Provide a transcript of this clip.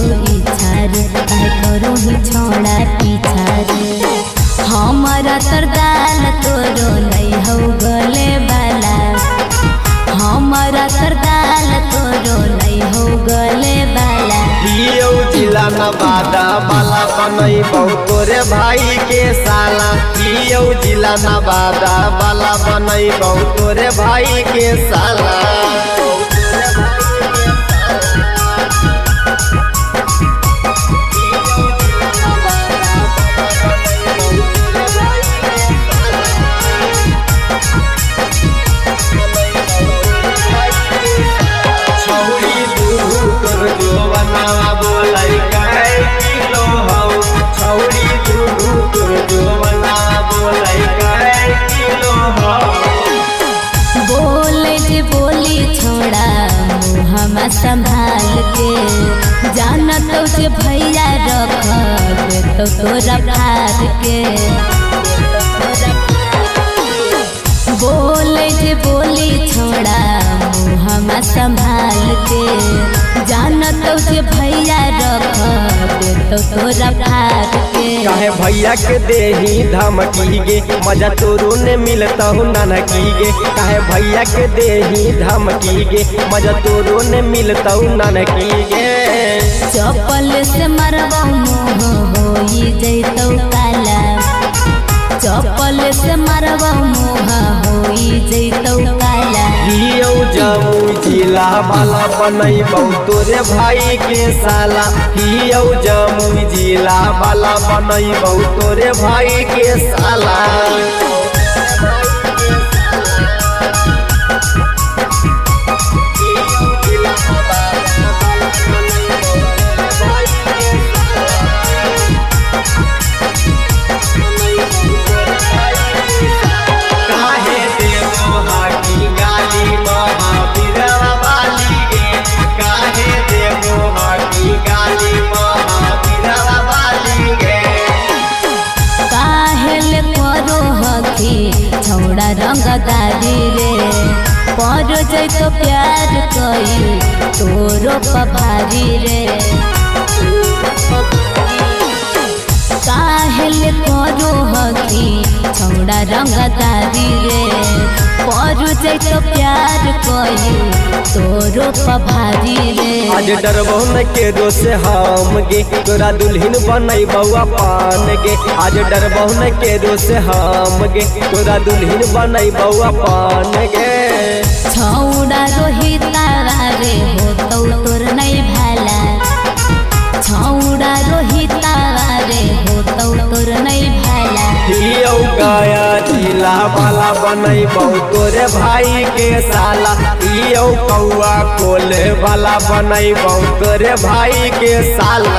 इच्छा रे काहे करो ही छोड़ा पीछा रे हमारा तरदाल तोरो नहीं हो गले वाला हमारा तरदाल तोरो नहीं हो गले वाला हियो जिला नवादा वाला बनई बहुतोरे भाई के साला हियो जिला नवादा वाला बनई बहुतोरे भाई के साला मुहमा संभाल के जानत से भैया रख दे तो तोरा फाड़ के बोले जे बोली छोड़ा मुहमा संभाल के जानत से भैया रख दे तो तोरा फाड़ के काहे भैया के देही धमकी गे मजा तोरो ने मिलता हूँ नाना की गे काहे भैया के देही धमकी गे मजा तोरो ने मिलता हूँ नाना की गे चप्पल से मरबो मुँह होई जैतो काला चप्पल से मरबो मुँह होई जैतो काला हियो जमुई जिला वाला बनई बहुतोरे भाई के साला हियो जमुई जिला वाला बनई बहुतोरे भाई के साला छौड़ा रंगदारी रे पर जैतो प्यार कई तोरो पभारी रे काहेले करो हकी छौड़ा रंगदारी रे पर जैतो प्यार कई तोरो पभारी रे आज डरबो न के दो से हम गे तोरा दुल्हन बनई बउआ पान गे आज डरबो न के दो से हम गे तोरा दुल्हन बनई बउआ पान गे छौड़ा रोहिता रे हो तो तोर नहीं भाला छौड़ा रोहिता रे हो तो तोर नहीं भाला हियो गया जिला वाला बनई बहुतोरे भाई के साला हियो कौआ कोले वाला बनई बहुतोरे भाई के साला।